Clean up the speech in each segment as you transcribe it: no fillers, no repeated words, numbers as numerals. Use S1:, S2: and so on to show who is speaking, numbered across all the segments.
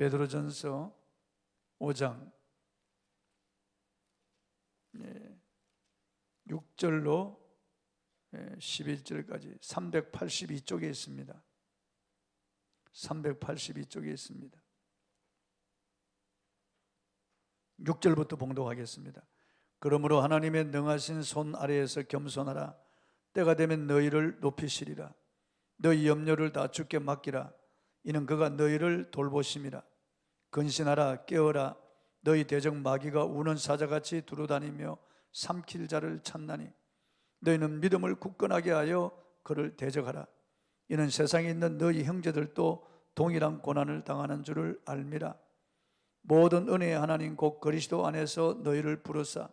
S1: 베드로전서 5장 6절로 11절까지 382쪽에 있습니다. 382쪽에 있습니다. 6절부터 봉독하겠습니다. 그러므로 하나님의 능하신 손 아래에서 겸손하라. 때가 되면 너희를 높이시리라. 너희 염려를 다 주께 맡기라. 이는 그가 너희를 돌보심이라. 근신하라. 깨어라. 너희 대적 마귀가 우는 사자같이 두루다니며 삼킬 자를 찾나니 너희는 믿음을 굳건하게 하여 그를 대적하라. 이는 세상에 있는 너희 형제들도 동일한 고난을 당하는 줄을 알미라. 모든 은혜의 하나님 곧 그리스도 안에서 너희를 부르사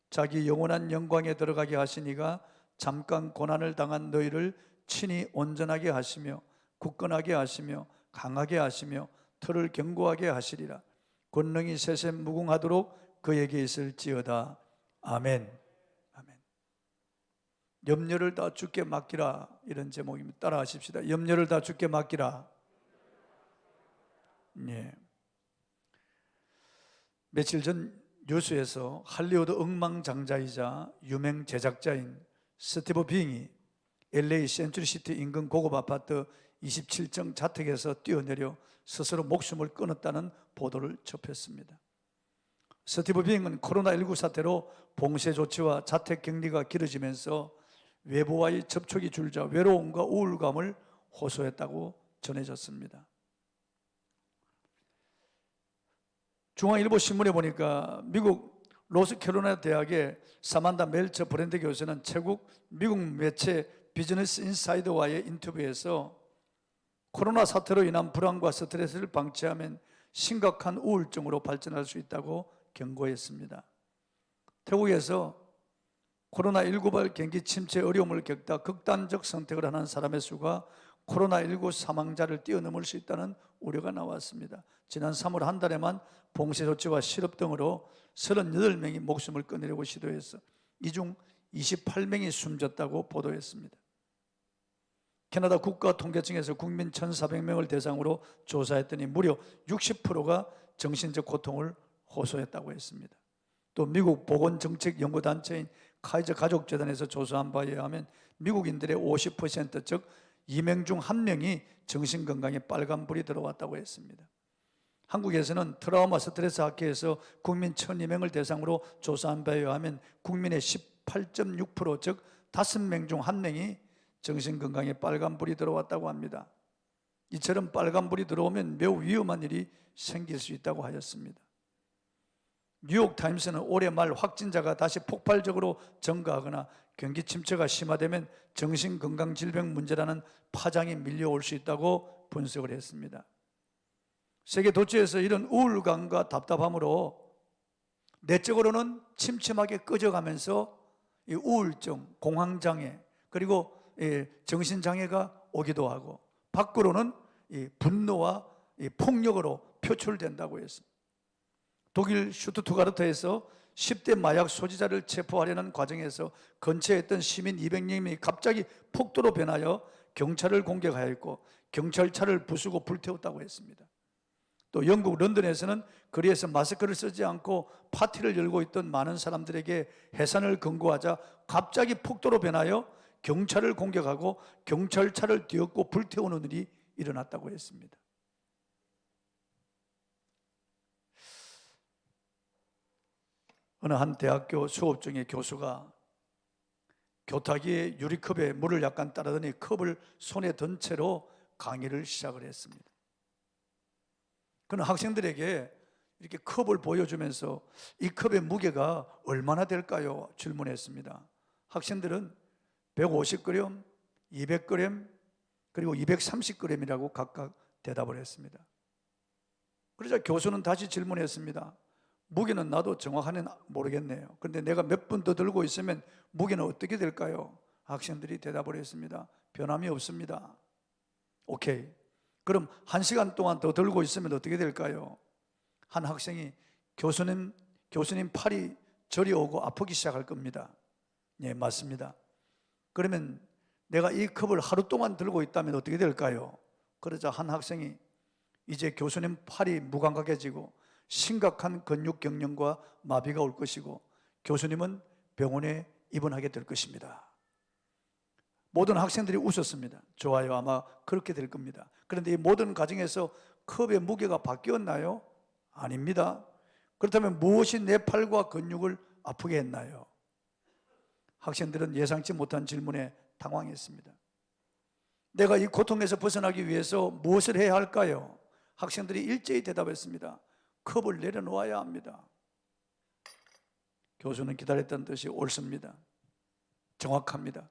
S1: 자기 영원한 영광에 들어가게 하시니가 잠깐 고난을 당한 너희를 친히 온전하게 하시며 굳건하게 하시며 강하게 하시며 틀을 견고하게 하시리라. 권능이 세세 무궁하도록 그에게 있을지어다. 아멘. 아멘. 염려를 다 주께 맡기라, 이런 제목입니다. 따라 하십시다. 염려를 다 주께 맡기라. 예. 며칠 전 뉴스에서 할리우드 억망장자이자 유명 제작자인 스티브 빙이 LA 센츄리시티 인근 고급 아파트 27층 자택에서 뛰어내려 스스로 목숨을 끊었다는 보도를 접했습니다. 스티브 빙은 코로나19 사태로 봉쇄 조치와 자택 격리가 길어지면서 외부와의 접촉이 줄자 외로움과 우울감을 호소했다고 전해졌습니다. 중앙일보 신문에 보니까 미국 노스캐롤라이나 대학의 사만다 멜처 브랜드 교수는 최국 미국 매체 비즈니스 인사이더와의 인터뷰에서 코로나 사태로 인한 불안과 스트레스를 방치하면 심각한 우울증으로 발전할 수 있다고 경고했습니다. 태국에서 코로나19발 경기 침체 어려움을 겪다 극단적 선택을 하는 사람의 수가 코로나19 사망자를 뛰어넘을 수 있다는 우려가 나왔습니다. 지난 3월 한 달에만 봉쇄 조치와 실업 등으로 38명이 목숨을 끊으려고 시도해서 이 중 28명이 숨졌다고 보도했습니다. 캐나다 국가통계청에서 국민 1,400명을 대상으로 조사했더니 무려 60%가 정신적 고통을 호소했다고 했습니다. 또 미국 보건정책연구단체인 카이저 가족재단에서 조사한 바에 의하면 미국인들의 50%, 즉 2명 중 1명이 정신건강에 빨간불이 들어왔다고 했습니다. 한국에서는 트라우마 스트레스 학회에서 국민 1,200명을 대상으로 조사한 바에 의하면 국민의 18.6%, 즉 5명 중 1명이 정신건강에 빨간불이 들어왔다고 합니다. 이처럼 빨간불이 들어오면 매우 위험한 일이 생길 수 있다고 하였습니다. 뉴욕타임스는 올해 말 확진자가 다시 폭발적으로 증가하거나 경기 침체가 심화되면 정신건강질병 문제라는 파장이 밀려올 수 있다고 분석을 했습니다. 세계 도처에서 이런 우울감과 답답함으로 내적으로는 침침하게 꺼져가면서 이 우울증, 공황장애, 그리고 정신장애가 오기도 하고 밖으로는 이 분노와 이 폭력으로 표출된다고 했습니다. 독일 슈투트가르트에서 10대 마약 소지자를 체포하려는 과정에서 근처에 있던 시민 200명이 갑자기 폭도로 변하여 경찰을 공격하였고 경찰차를 부수고 불태웠다고 했습니다. 또 영국 런던에서는 거리에서 마스크를 쓰지 않고 파티를 열고 있던 많은 사람들에게 해산을 권고하자 갑자기 폭도로 변하여 경찰을 공격하고 경찰차를 뒤엎고 불태우는 일이 일어났다고 했습니다. 어느 한 대학교 수업 중에 교수가 교탁위의 유리컵에 물을 약간 따르더니 컵을 손에 든 채로 강의를 시작을 했습니다. 그는 학생들에게 이렇게 컵을 보여주면서 이 컵의 무게가 얼마나 될까요? 질문했습니다. 학생들은 150g, 200g, 그리고 230g이라고 각각 대답을 했습니다. 그러자 교수는 다시 질문했습니다. 무게는 나도 정확하게 모르겠네요. 그런데 내가 몇 분 더 들고 있으면 무게는 어떻게 될까요? 학생들이 대답을 했습니다. 변함이 없습니다. 오케이. 그럼 1시간 동안 더 들고 있으면 어떻게 될까요? 한 학생이 교수님 팔이 저려오고 아프기 시작할 겁니다. 예, 맞습니다. 그러면 내가 이 컵을 하루 동안 들고 있다면 어떻게 될까요? 그러자 한 학생이 이제 교수님 팔이 무감각해지고 심각한 근육 경련과 마비가 올 것이고 교수님은 병원에 입원하게 될 것입니다. 모든 학생들이 웃었습니다. 좋아요. 아마 그렇게 될 겁니다. 그런데 이 모든 과정에서 컵의 무게가 바뀌었나요? 아닙니다. 그렇다면 무엇이 내 팔과 근육을 아프게 했나요? 학생들은 예상치 못한 질문에 당황했습니다. 내가 이 고통에서 벗어나기 위해서 무엇을 해야 할까요? 학생들이 일제히 대답했습니다. 컵을 내려놓아야 합니다. 교수는 기다렸던 뜻이 옳습니다. 정확합니다.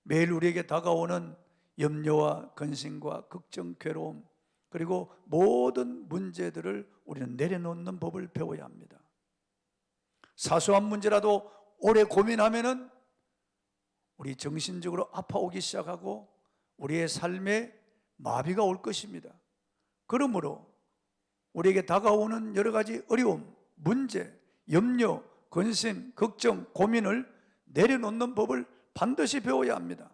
S1: 매일 우리에게 다가오는 염려와 근심과 걱정, 괴로움, 그리고 모든 문제들을 우리는 내려놓는 법을 배워야 합니다. 사소한 문제라도 오래 고민하면은 우리 정신적으로 아파오기 시작하고 우리의 삶에 마비가 올 것입니다. 그러므로 우리에게 다가오는 여러 가지 어려움, 문제, 염려, 근심, 걱정, 고민을 내려놓는 법을 반드시 배워야 합니다.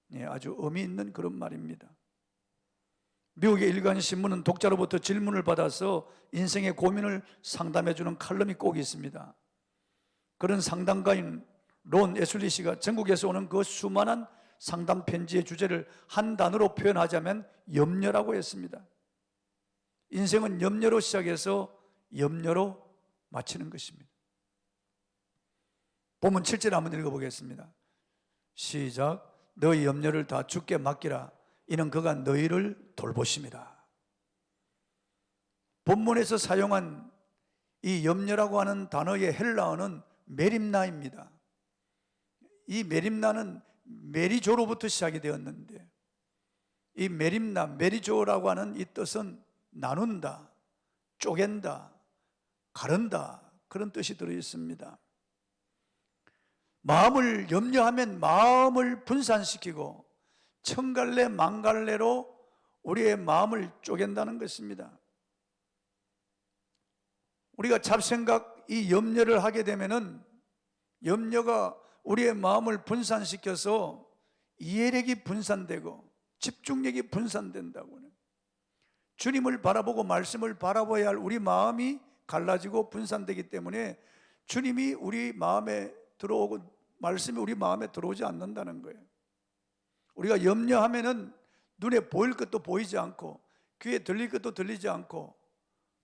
S1: 네, 아주 의미 있는 그런 말입니다. 미국의 일간 신문은 독자로부터 질문을 받아서 인생의 고민을 상담해주는 칼럼이 꼭 있습니다. 그런 상담가인 론 애슐리 씨가 전국에서 오는 그 수많은 상담 편지의 주제를 한 단어로 표현하자면 염려라고 했습니다. 인생은 염려로 시작해서 염려로 마치는 것입니다. 본문 7절 한번 읽어보겠습니다. 시작. 너희 염려를 다 주께 맡기라. 이는 그가 너희를 돌보심이라. 본문에서 사용한 이 염려라고 하는 단어의 헬라어는 메림나입니다. 이 메림나는 메리조로부터 시작이 되었는데 이 메림나, 메리조라고 하는 이 뜻은 나눈다, 쪼갠다, 가른다 그런 뜻이 들어있습니다. 마음을 염려하면 마음을 분산시키고 천갈래 만갈래로 우리의 마음을 쪼갠다는 것입니다. 우리가 잡생각 이 염려를 하게 되면은 염려가 우리의 마음을 분산시켜서 이해력이 분산되고 집중력이 분산된다고 해요. 주님을 바라보고 말씀을 바라봐야 할 우리 마음이 갈라지고 분산되기 때문에 주님이 우리 마음에 들어오고 말씀이 우리 마음에 들어오지 않는다는 거예요. 우리가 염려하면은 눈에 보일 것도 보이지 않고 귀에 들릴 것도 들리지 않고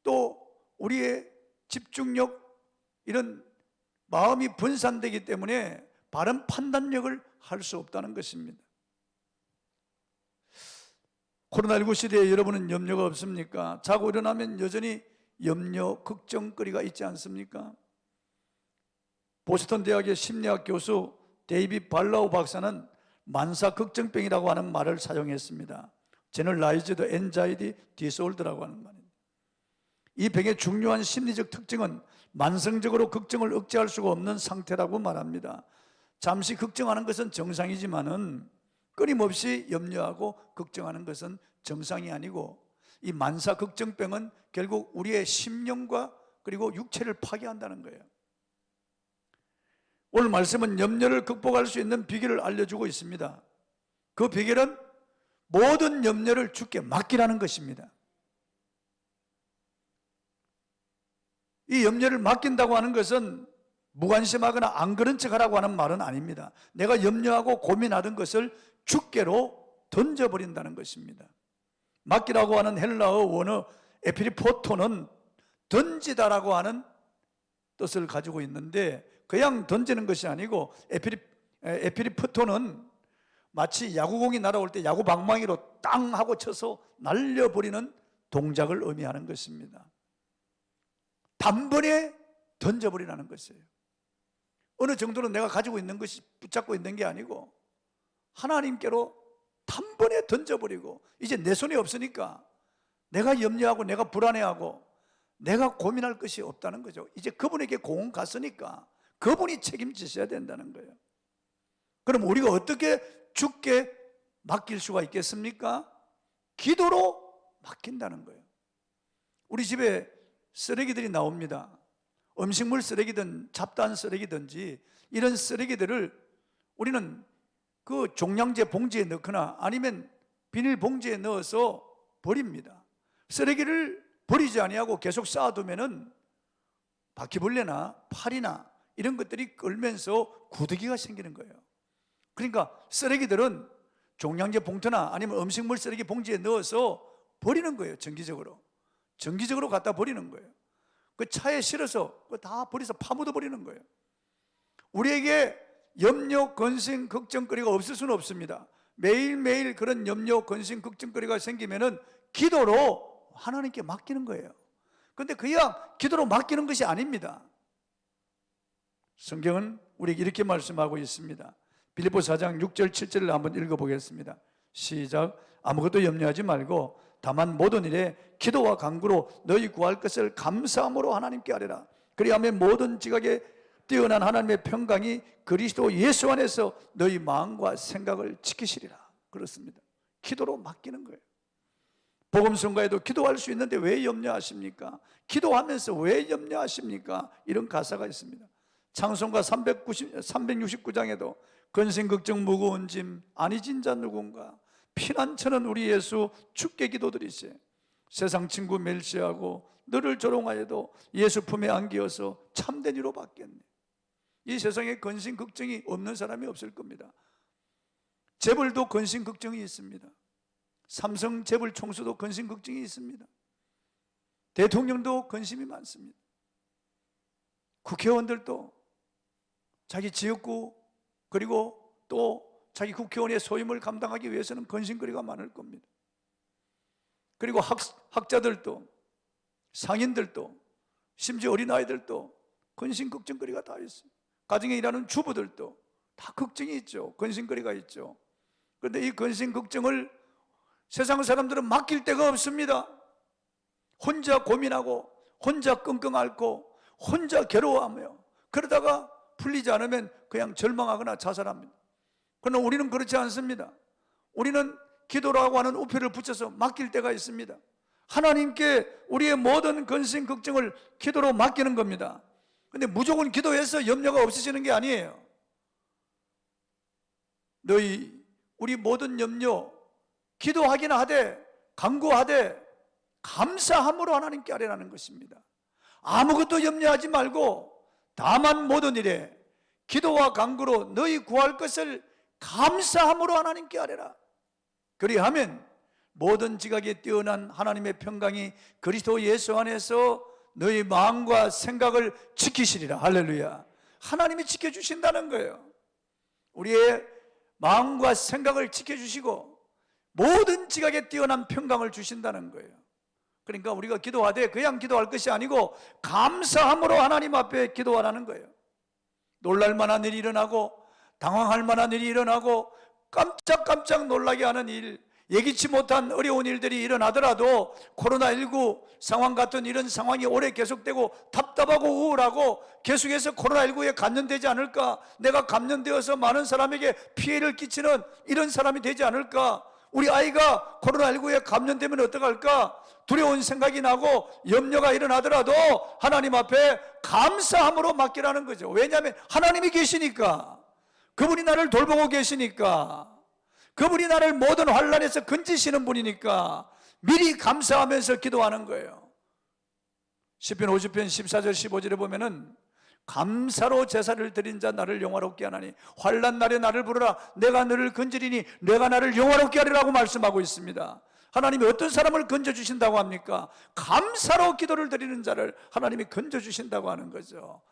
S1: 또 우리의 집중력 이런 마음이 분산되기 때문에 바른 판단력을 할 수 없다는 것입니다. 코로나19 시대에 여러분은 염려가 없습니까? 자고 일어나면 여전히 염려, 걱정거리가 있지 않습니까? 보스턴 대학의 심리학 교수 데이빗 발라우 박사는 만사 걱정병이라고 하는 말을 사용했습니다. Generalized Anxiety Disorder라고 하는 말입니다. 이 병의 중요한 심리적 특징은 만성적으로 걱정을 억제할 수가 없는 상태라고 말합니다. 잠시 걱정하는 것은 정상이지만은 끊임없이 염려하고 걱정하는 것은 정상이 아니고 이 만사 걱정병은 결국 우리의 심령과 그리고 육체를 파괴한다는 거예요. 오늘 말씀은 염려를 극복할 수 있는 비결을 알려주고 있습니다. 그 비결은 모든 염려를 주께 맡기라는 것입니다. 이 염려를 맡긴다고 하는 것은 무관심하거나 안 그런 척하라고 하는 말은 아닙니다. 내가 염려하고 고민하던 것을 주께로 던져버린다는 것입니다. 맡기라고 하는 헬라어 원어 에피리포토는 던지다라고 하는 뜻을 가지고 있는데 그냥 던지는 것이 아니고 에피리포토는 마치 야구공이 날아올 때 야구 방망이로 땅 하고 쳐서 날려버리는 동작을 의미하는 것입니다. 단번에 던져버리라는 것이에요. 어느 정도는 내가 가지고 있는 것이 붙잡고 있는 게 아니고 하나님께로 단번에 던져버리고 이제 내 손에 없으니까 내가 염려하고 내가 불안해하고 내가 고민할 것이 없다는 거죠. 이제 그분에게 공은 갔으니까 그분이 책임지셔야 된다는 거예요. 그럼 우리가 어떻게 주께 맡길 수가 있겠습니까? 기도로 맡긴다는 거예요. 우리 집에 쓰레기들이 나옵니다. 음식물 쓰레기든 잡다한 쓰레기든지 이런 쓰레기들을 우리는 그 종량제 봉지에 넣거나 아니면 비닐 봉지에 넣어서 버립니다. 쓰레기를 버리지 아니하고 계속 쌓아두면은 바퀴벌레나 파리나 이런 것들이 끌면서 구더기가 생기는 거예요. 그러니까 쓰레기들은 종량제 봉투나 아니면 음식물 쓰레기 봉지에 넣어서 버리는 거예요. 정기적으로 갖다 버리는 거예요. 그 차에 실어서 다 버려서 파묻어 버리는 거예요. 우리에게 염려, 근심, 걱정거리가 없을 수는 없습니다. 매일매일 그런 염려, 근심, 걱정거리가 생기면은 기도로 하나님께 맡기는 거예요. 그런데 그냥 기도로 맡기는 것이 아닙니다. 성경은 우리에게 이렇게 말씀하고 있습니다. 빌립보 4장 6절 7절을 한번 읽어보겠습니다. 시작. 아무것도 염려하지 말고 다만 모든 일에 기도와 간구로 너희 구할 것을 감사함으로 하나님께 아뢰라. 그리하면 모든 지각에 뛰어난 하나님의 평강이 그리스도 예수 안에서 너희 마음과 생각을 지키시리라. 그렇습니다. 기도로 맡기는 거예요. 복음성가에도 기도할 수 있는데 왜 염려하십니까? 기도하면서 왜 염려하십니까? 이런 가사가 있습니다. 찬송가 369장에도 근심 걱정 무거운 짐 아니 진 자 누군가 피난처는 우리 예수 주께 기도드리세. 세상 친구 멸시하고 너를 조롱하여도 예수 품에 안기어서 참된 이로 받겠네. 이 세상에 근심 걱정이 없는 사람이 없을 겁니다. 재벌도 근심 걱정이 있습니다. 삼성 재벌 총수도 근심 걱정이 있습니다. 대통령도 근심이 많습니다. 국회의원들도 자기 지역구 그리고 또 자기 국회의원의 소임을 감당하기 위해서는 근심거리가 많을 겁니다. 그리고 학자들도 상인들도 심지어 어린아이들도 근심 걱정거리가 다 있어요. 가정에 일하는 주부들도 다 걱정이 있죠. 근심거리가 있죠. 그런데 이 근심 걱정을 세상 사람들은 맡길 데가 없습니다. 혼자 고민하고 혼자 끙끙 앓고 혼자 괴로워하며 그러다가 풀리지 않으면 그냥 절망하거나 자살합니다. 그러나 우리는 그렇지 않습니다. 우리는 기도라고 하는 우표를 붙여서 맡길 때가 있습니다. 하나님께 우리의 모든 근심 걱정을 기도로 맡기는 겁니다. 그런데 무조건 기도해서 염려가 없어지는 게 아니에요. 우리 모든 염려 기도하기나 하되 간구하되 감사함으로 하나님께 아뢰라는 것입니다. 아무것도 염려하지 말고 다만 모든 일에 기도와 간구로 너희 구할 것을 감사함으로 하나님께 아뢰라. 그리하면 모든 지각에 뛰어난 하나님의 평강이 그리스도 예수 안에서 너희 마음과 생각을 지키시리라. 할렐루야. 하나님이 지켜주신다는 거예요. 우리의 마음과 생각을 지켜주시고 모든 지각에 뛰어난 평강을 주신다는 거예요. 그러니까 우리가 기도하되 그냥 기도할 것이 아니고 감사함으로 하나님 앞에 기도하라는 거예요. 놀랄 만한 일이 일어나고 당황할 만한 일이 일어나고 깜짝깜짝 놀라게 하는 일, 예기치 못한 어려운 일들이 일어나더라도 코로나19 상황 같은 이런 상황이 오래 계속되고 답답하고 우울하고 계속해서 코로나19에 감염되지 않을까, 내가 감염되어서 많은 사람에게 피해를 끼치는 이런 사람이 되지 않을까, 우리 아이가 코로나19에 감염되면 어떡할까 두려운 생각이 나고 염려가 일어나더라도 하나님 앞에 감사함으로 맡기라는 거죠. 왜냐하면 하나님이 계시니까, 그분이 나를 돌보고 계시니까, 그분이 나를 모든 환난에서 건지시는 분이니까 미리 감사하면서 기도하는 거예요. 시편 50편 14절 15절에 보면은 감사로 제사를 드린 자 나를 영화롭게 하나니 환난 날에 나를 부르라 내가 너를 건지리니 내가 나를 영화롭게 하리라고 말씀하고 있습니다. 하나님이 어떤 사람을 건져주신다고 합니까? 감사로 기도를 드리는 자를 하나님이 건져주신다고 하는 거죠.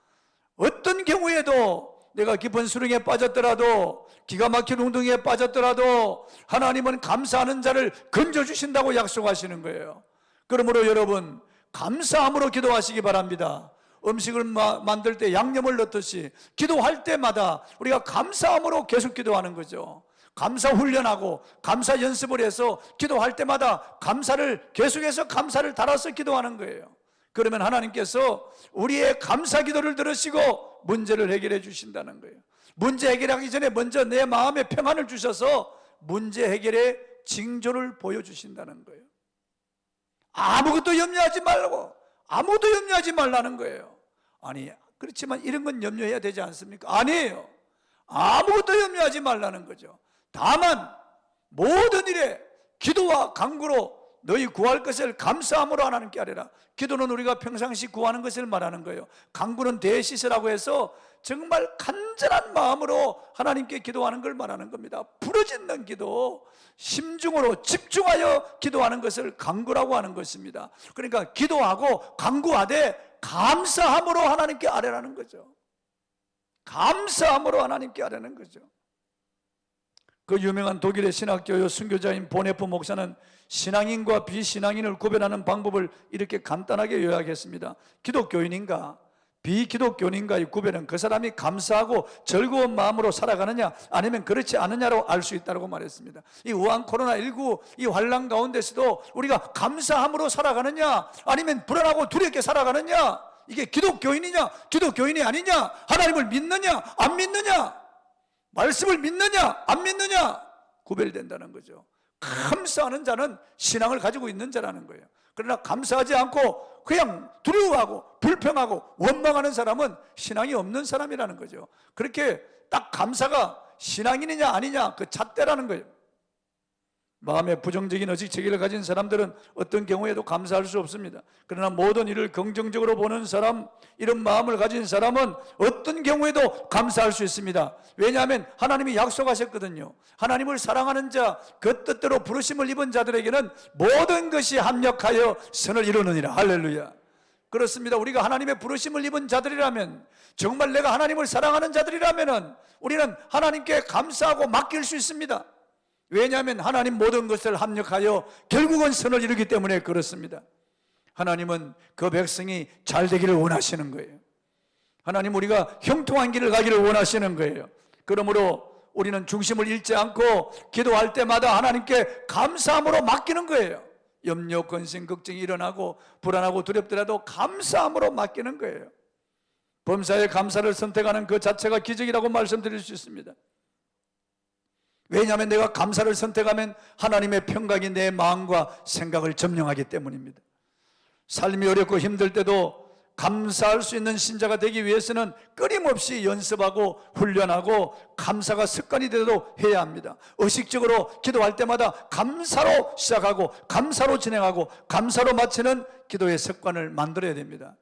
S1: 어떤 경우에도 내가 깊은 수렁에 빠졌더라도 기가 막힌 웅덩이에 빠졌더라도 하나님은 감사하는 자를 건져주신다고 약속하시는 거예요. 그러므로 여러분 감사함으로 기도하시기 바랍니다. 음식을 만들 때 양념을 넣듯이 기도할 때마다 우리가 감사함으로 계속 기도하는 거죠. 감사 훈련하고 감사 연습을 해서 기도할 때마다 감사를 계속해서 감사를 달아서 기도하는 거예요. 그러면 하나님께서 우리의 감사 기도를 들으시고 문제를 해결해 주신다는 거예요. 문제 해결하기 전에 먼저 내 마음에 평안을 주셔서 문제 해결의 징조를 보여주신다는 거예요. 아무것도 염려하지 말고 아무도 염려하지 말라는 거예요. 아니 그렇지만 이런 건 염려해야 되지 않습니까? 아니에요. 아무것도 염려하지 말라는 거죠. 다만 모든 일에 기도와 간구로 너희 구할 것을 감사함으로 하나님께 아뢰라. 기도는 우리가 평상시 구하는 것을 말하는 거예요. 간구는 대시스라고 해서 정말 간절한 마음으로 하나님께 기도하는 걸 말하는 겁니다. 부르짖는 기도, 심중으로 집중하여 기도하는 것을 간구라고 하는 것입니다. 그러니까 기도하고 간구하되 감사함으로 하나님께 아뢰라는 거죠. 감사함으로 하나님께 아뢰는 거죠. 그 유명한 독일의 신학교요 순교자인 보네프 목사는 신앙인과 비신앙인을 구별하는 방법을 이렇게 간단하게 요약했습니다. 기독교인인가 비기독교인가의 구별은 그 사람이 감사하고 즐거운 마음으로 살아가느냐 아니면 그렇지 않느냐로 알 수 있다고 말했습니다. 이 우한 코로나19 이 환난 가운데서도 우리가 감사함으로 살아가느냐 아니면 불안하고 두렵게 살아가느냐, 이게 기독교인이냐 기독교인이 아니냐, 하나님을 믿느냐 안 믿느냐, 말씀을 믿느냐 안 믿느냐 구별된다는 거죠. 감사하는 자는 신앙을 가지고 있는 자라는 거예요. 그러나 감사하지 않고 그냥 두려워하고 불평하고 원망하는 사람은 신앙이 없는 사람이라는 거죠. 그렇게 딱 감사가 신앙인이냐 아니냐 그 잣대라는 거예요. 마음에 부정적인 의식체계를 가진 사람들은 어떤 경우에도 감사할 수 없습니다. 그러나 모든 일을 긍정적으로 보는 사람, 이런 마음을 가진 사람은 어떤 경우에도 감사할 수 있습니다. 왜냐하면 하나님이 약속하셨거든요. 하나님을 사랑하는 자, 그 뜻대로 부르심을 입은 자들에게는 모든 것이 합력하여 선을 이루느니라. 할렐루야. 그렇습니다. 우리가 하나님의 부르심을 입은 자들이라면, 정말 내가 하나님을 사랑하는 자들이라면 우리는 하나님께 감사하고 맡길 수 있습니다. 왜냐하면 하나님 모든 것을 합력하여 결국은 선을 이루기 때문에 그렇습니다. 하나님은 그 백성이 잘 되기를 원하시는 거예요. 하나님 우리가 형통한 길을 가기를 원하시는 거예요. 그러므로 우리는 중심을 잃지 않고 기도할 때마다 하나님께 감사함으로 맡기는 거예요. 염려, 근심, 걱정이 일어나고 불안하고 두렵더라도 감사함으로 맡기는 거예요. 범사에 감사를 선택하는 그 자체가 기적이라고 말씀드릴 수 있습니다. 왜냐하면 내가 감사를 선택하면 하나님의 평강이 내 마음과 생각을 점령하기 때문입니다. 삶이 어렵고 힘들 때도 감사할 수 있는 신자가 되기 위해서는 끊임없이 연습하고 훈련하고 감사가 습관이 되도록 해야 합니다. 의식적으로 기도할 때마다 감사로 시작하고 감사로 진행하고 감사로 마치는 기도의 습관을 만들어야 됩니다.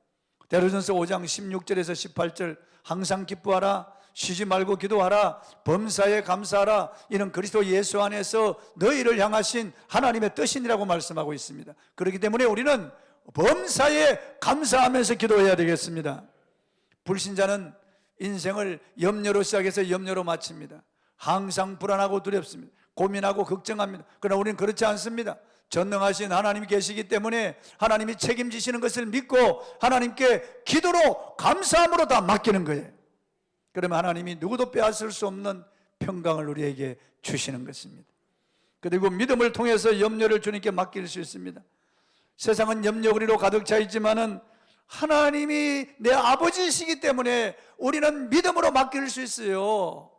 S1: 데르전서 5장 16절에서 18절 항상 기뻐하라, 쉬지 말고 기도하라, 범사에 감사하라, 이는 그리스도 예수 안에서 너희를 향하신 하나님의 뜻이니라고 말씀하고 있습니다. 그렇기 때문에 우리는 범사에 감사하면서 기도해야 되겠습니다. 불신자는 인생을 염려로 시작해서 염려로 마칩니다. 항상 불안하고 두렵습니다. 고민하고 걱정합니다. 그러나 우리는 그렇지 않습니다. 전능하신 하나님이 계시기 때문에 하나님이 책임지시는 것을 믿고 하나님께 기도로 감사함으로 다 맡기는 거예요. 그러면 하나님이 누구도 빼앗을 수 없는 평강을 우리에게 주시는 것입니다. 그리고 믿음을 통해서 염려를 주님께 맡길 수 있습니다. 세상은 염려거리로 가득 차 있지만은 하나님이 내 아버지이시기 때문에 우리는 믿음으로 맡길 수 있어요.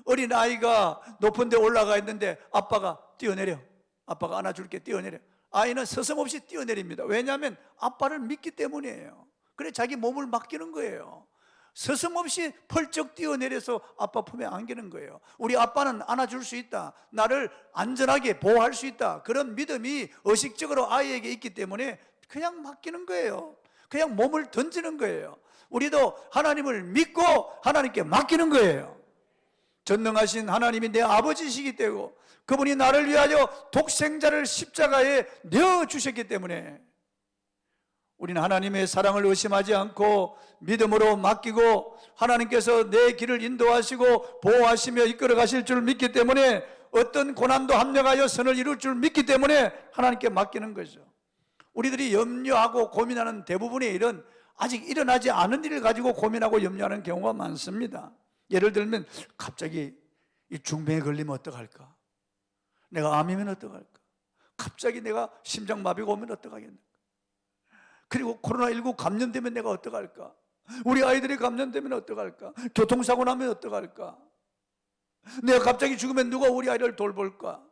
S1: 어린아이가 높은 데 올라가 있는데 아빠가 뛰어내려, 아빠가 안아줄게, 뛰어내려. 아이는 서슴없이 뛰어내립니다. 왜냐하면 아빠를 믿기 때문이에요. 그래 자기 몸을 맡기는 거예요. 서슴없이 펄쩍 뛰어내려서 아빠 품에 안기는 거예요. 우리 아빠는 안아줄 수 있다, 나를 안전하게 보호할 수 있다, 그런 믿음이 의식적으로 아이에게 있기 때문에 그냥 맡기는 거예요. 그냥 몸을 던지는 거예요. 우리도 하나님을 믿고 하나님께 맡기는 거예요. 전능하신 하나님이 내 아버지시기 때문에 그분이 나를 위하여 독생자를 십자가에 내어주셨기 때문에 우리는 하나님의 사랑을 의심하지 않고 믿음으로 맡기고 하나님께서 내 길을 인도하시고 보호하시며 이끌어 가실 줄 믿기 때문에 어떤 고난도 합력하여 선을 이룰 줄 믿기 때문에 하나님께 맡기는 거죠. 우리들이 염려하고 고민하는 대부분의 일은 아직 일어나지 않은 일을 가지고 고민하고 염려하는 경우가 많습니다. 예를 들면 갑자기 이 중병에 걸리면 어떡할까? 내가 암이면 어떡할까? 갑자기 내가 심장마비가 오면 어떡하겠나? 그리고 코로나19 감염되면 내가 어떡할까? 우리 아이들이 감염되면 어떡할까? 교통사고 나면 어떡할까? 내가 갑자기 죽으면 누가 우리 아이를 돌볼까?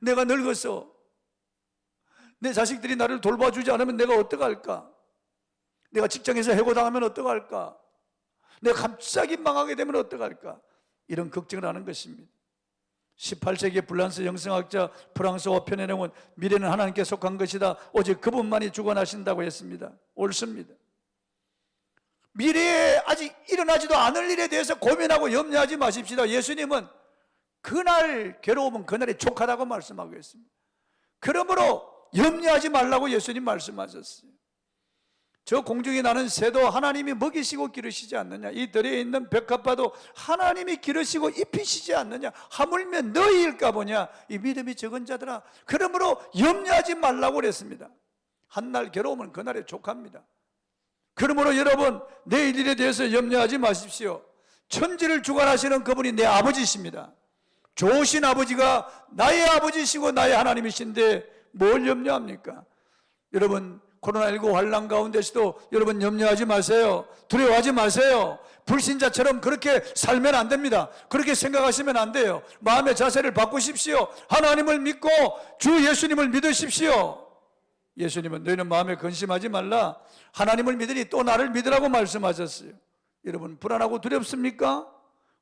S1: 내가 늙어서 내 자식들이 나를 돌봐주지 않으면 내가 어떡할까? 내가 직장에서 해고당하면 어떡할까? 내가 갑자기 망하게 되면 어떡할까? 이런 걱정을 하는 것입니다. 18세기 불란스 영성학자 프랑스와 페네렝은 미래는 하나님께 속한 것이다, 오직 그분만이 주관하신다고 했습니다. 옳습니다. 미래에 아직 일어나지도 않을 일에 대해서 고민하고 염려하지 마십시다. 예수님은 그날 괴로우면 그날이 족하다고 말씀하고 있습니다. 그러므로 염려하지 말라고 예수님 말씀하셨어요. 저 공중에 나는 새도 하나님이 먹이시고 기르시지 않느냐, 이 들에 있는 벽화파도 하나님이 기르시고 입히시지 않느냐, 하물며 너희일까 보냐, 이 믿음이 적은 자들아. 그러므로 염려하지 말라고 그랬습니다. 한날 괴로우면 그날에 족합니다. 그러므로 여러분, 내일 일에 대해서 염려하지 마십시오. 천지를 주관하시는 그분이 내 아버지십니다. 좋으신 아버지가 나의 아버지시고 나의 하나님이신데 뭘 염려합니까? 여러분, 코로나19 환난 가운데서도 여러분 염려하지 마세요. 두려워하지 마세요. 불신자처럼 그렇게 살면 안 됩니다. 그렇게 생각하시면 안 돼요. 마음의 자세를 바꾸십시오. 하나님을 믿고 주 예수님을 믿으십시오. 예수님은 너희는 마음에 근심하지 말라, 하나님을 믿으니 또 나를 믿으라고 말씀하셨어요. 여러분, 불안하고 두렵습니까?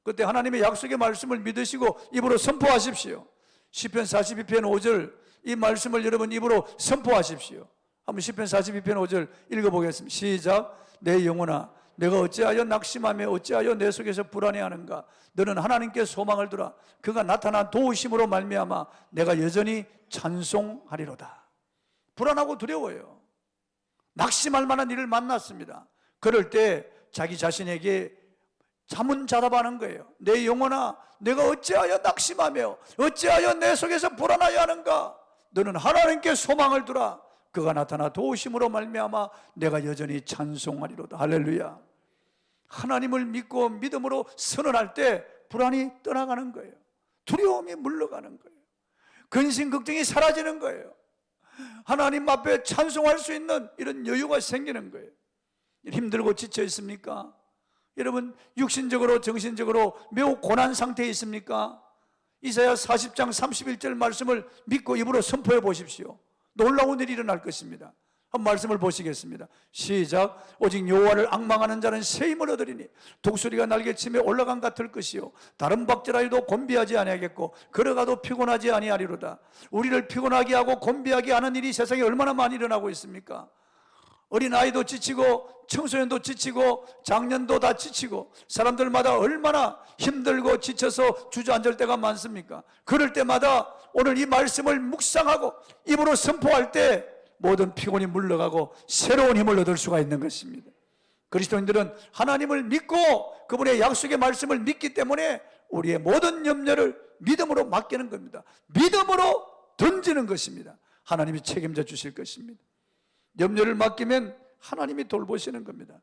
S1: 그때 하나님의 약속의 말씀을 믿으시고 입으로 선포하십시오. 시편 42편 5절, 이 말씀을 여러분 입으로 선포하십시오. 한번 시편 42편 5절 읽어보겠습니다. 시작. 내 영혼아, 내가 어찌하여 낙심하며 어찌하여 내 속에서 불안해하는가? 너는 하나님께 소망을 두라. 그가 나타난 도우심으로 말미암아 내가 여전히 찬송하리로다. 불안하고 두려워요. 낙심할 만한 일을 만났습니다. 그럴 때 자기 자신에게 자문자답하는 거예요. 내 영혼아, 내가 어찌하여 낙심하며 어찌하여 내 속에서 불안하여 하는가? 너는 하나님께 소망을 두라. 그가 나타나 도우심으로 말미암아 내가 여전히 찬송하리로다. 할렐루야. 하나님을 믿고 믿음으로 선언할 때 불안이 떠나가는 거예요. 두려움이 물러가는 거예요. 근심 걱정이 사라지는 거예요. 하나님 앞에 찬송할 수 있는 이런 여유가 생기는 거예요. 힘들고 지쳐 있습니까? 여러분, 육신적으로 정신적으로 매우 고난 상태에 있습니까? 이사야 40장 31절 말씀을 믿고 입으로 선포해 보십시오. 놀라운 일이 일어날 것입니다. 한 말씀을 보시겠습니다. 시작. 오직 여호와를 앙망하는 자는 새 힘을 얻으리니 독수리가 날개침에 올라간 같을 것이요 다른 박질하여도 곤비하지 아니하겠고 걸어가도 피곤하지 아니하리로다. 우리를 피곤하게 하고 곤비하게 하는 일이 세상에 얼마나 많이 일어나고 있습니까? 어린아이도 지치고 청소년도 지치고 장년도 다 지치고 사람들마다 얼마나 힘들고 지쳐서 주저앉을 때가 많습니까? 그럴 때마다 오늘 이 말씀을 묵상하고 입으로 선포할 때 모든 피곤이 물러가고 새로운 힘을 얻을 수가 있는 것입니다. 그리스도인들은 하나님을 믿고 그분의 약속의 말씀을 믿기 때문에 우리의 모든 염려를 믿음으로 맡기는 겁니다. 믿음으로 던지는 것입니다. 하나님이 책임져 주실 것입니다. 염려를 맡기면 하나님이 돌보시는 겁니다.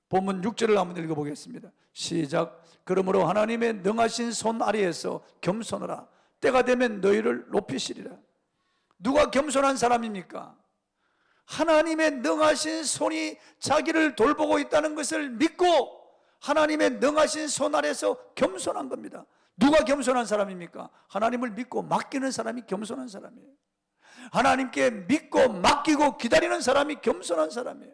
S1: 본문 6절을 한번 읽어보겠습니다. 시작. 그러므로 하나님의 능하신 손 아래에서 겸손하라. 때가 되면 너희를 높이시리라. 누가 겸손한 사람입니까? 하나님의 능하신 손이 자기를 돌보고 있다는 것을 믿고 하나님의 능하신 손 아래에서 겸손한 겁니다. 누가 겸손한 사람입니까? 하나님을 믿고 맡기는 사람이 겸손한 사람이에요. 하나님께 믿고 맡기고 기다리는 사람이 겸손한 사람이에요.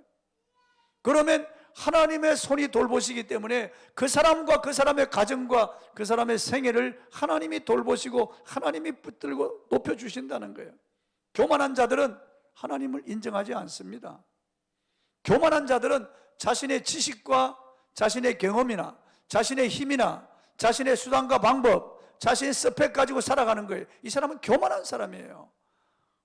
S1: 그러면 하나님의 손이 돌보시기 때문에 그 사람과 그 사람의 가정과 그 사람의 생애를 하나님이 돌보시고 하나님이 붙들고 높여주신다는 거예요. 교만한 자들은 하나님을 인정하지 않습니다. 교만한 자들은 자신의 지식과 자신의 경험이나 자신의 힘이나 자신의 수단과 방법, 자신의 스펙 가지고 살아가는 거예요. 이 사람은 교만한 사람이에요.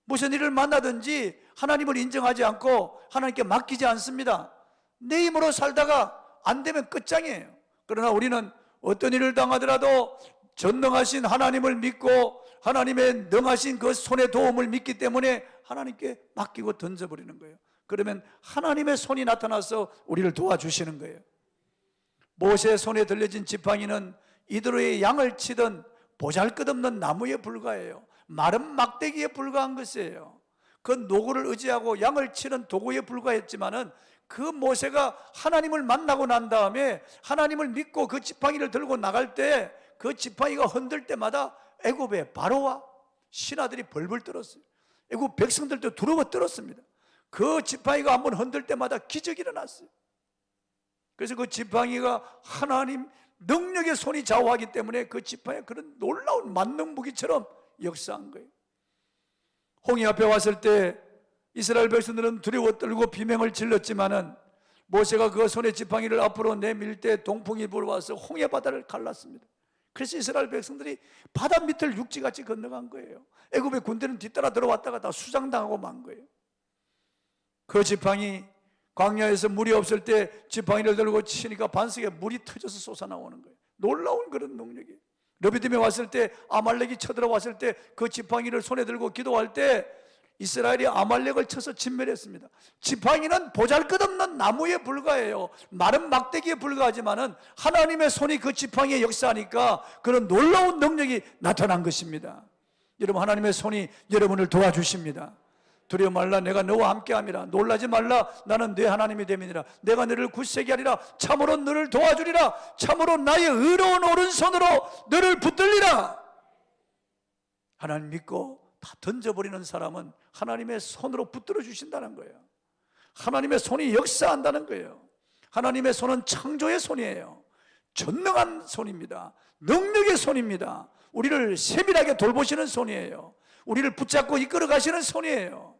S1: 무슨 일을 만나든지 하나님을 인정하지 않고 하나님께 맡기지 않습니다. 내 힘으로 살다가 안 되면 끝장이에요. 그러나 우리는 어떤 일을 당하더라도 전능하신 하나님을 믿고 하나님의 능하신 그 손의 도움을 믿기 때문에 하나님께 맡기고 던져버리는 거예요. 그러면 하나님의 손이 나타나서 우리를 도와주시는 거예요. 모세의 손에 들려진 지팡이는 이드로의 양을 치던 보잘것없는 나무에 불과해요. 마른 막대기에 불과한 것이에요. 그 노구를 의지하고 양을 치는 도구에 불과했지만은 그 모세가 하나님을 만나고 난 다음에 하나님을 믿고 그 지팡이를 들고 나갈 때 그 지팡이가 흔들 때마다 애굽의 바로와 신하들이 벌벌 떨었어요. 애굽 백성들도 두려워 떨었습니다. 그 지팡이가 한번 흔들 때마다 기적이 일어났어요. 그래서 그 지팡이가 하나님 능력의 손이 좌우하기 때문에 그 지팡이가 그런 놀라운 만능 무기처럼 역사한 거예요. 홍해 앞에 왔을 때 이스라엘 백성들은 두려워 떨고 비명을 질렀지만은 모세가 그 손의 지팡이를 앞으로 내밀 때 동풍이 불어와서 홍해 바다를 갈랐습니다. 그래서 이스라엘 백성들이 바다 밑을 육지같이 건너간 거예요. 애굽의 군대는 뒤따라 들어왔다가 다 수장당하고 만 거예요. 그 지팡이, 광야에서 물이 없을 때 지팡이를 들고 치니까 반석에 물이 터져서 솟아나오는 거예요. 놀라운 그런 능력이에요. 르비딤에 왔을 때, 아말렉이 쳐들어왔을 때 그 지팡이를 손에 들고 기도할 때 이스라엘이 아말렉을 쳐서 진멸했습니다. 지팡이는 보잘것없는 나무에 불과해요. 마른 막대기에 불과하지만은 하나님의 손이 그 지팡이에 역사하니까 그런 놀라운 능력이 나타난 것입니다. 여러분, 하나님의 손이 여러분을 도와주십니다. 두려워 말라, 내가 너와 함께함이라. 놀라지 말라, 나는 네 하나님이 됨이니라. 내가 너를 굳세게 하리라. 참으로 너를 도와주리라. 참으로 나의 의로운 오른손으로 너를 붙들리라. 하나님 믿고 다 던져버리는 사람은 하나님의 손으로 붙들어 주신다는 거예요. 하나님의 손이 역사한다는 거예요. 하나님의 손은 창조의 손이에요. 전능한 손입니다. 능력의 손입니다. 우리를 세밀하게 돌보시는 손이에요. 우리를 붙잡고 이끌어 가시는 손이에요.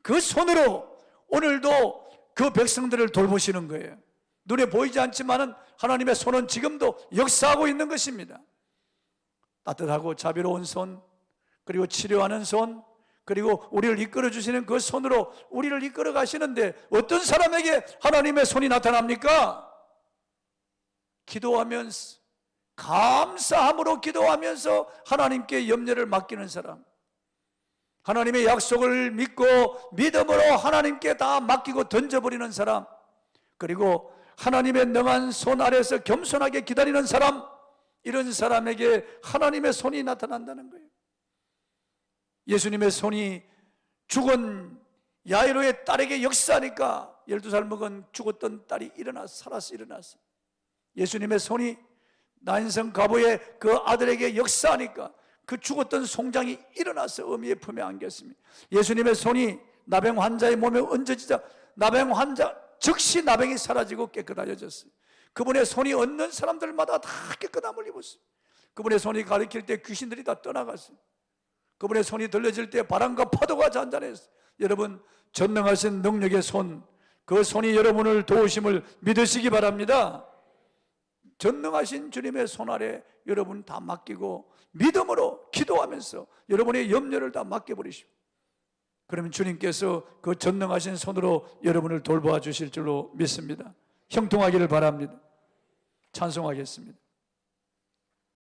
S1: 그 손으로 오늘도 그 백성들을 돌보시는 거예요. 눈에 보이지 않지만은 하나님의 손은 지금도 역사하고 있는 것입니다. 따뜻하고 자비로운 손, 그리고 치료하는 손, 그리고 우리를 이끌어 주시는 그 손으로 우리를 이끌어 가시는데 어떤 사람에게 하나님의 손이 나타납니까? 기도하면서, 감사함으로 기도하면서 하나님께 염려를 맡기는 사람, 하나님의 약속을 믿고 믿음으로 하나님께 다 맡기고 던져버리는 사람, 그리고 하나님의 능한 손 아래서 겸손하게 기다리는 사람, 이런 사람에게 하나님의 손이 나타난다는 거예요. 예수님의 손이 죽은 야이로의 딸에게 역사하니까 12살 먹은 죽었던 딸이 살아서 일어났어요. 예수님의 손이 나인성 가보의 그 아들에게 역사하니까 그 죽었던 송장이 일어나서 어미의 품에 안겼습니다. 예수님의 손이 나병 환자의 몸에 얹어지자 나병 환자 즉시 나병이 사라지고 깨끗해졌어요. 그분의 손이 얹는 사람들마다 다 깨끗함을 입었어요. 그분의 손이 가리킬 때 귀신들이 다 떠나갔어요. 그분의 손이 들려질 때 바람과 파도가 잔잔했어요. 여러분, 전능하신 능력의 손, 그 손이 여러분을 도우심을 믿으시기 바랍니다. 전능하신 주님의 손 아래 여러분 다 맡기고 믿음으로 기도하면서 여러분의 염려를 다 맡겨버리시오. 그러면 주님께서 그 전능하신 손으로 여러분을 돌보아 주실 줄로 믿습니다. 형통하기를 바랍니다. 찬송하겠습니다.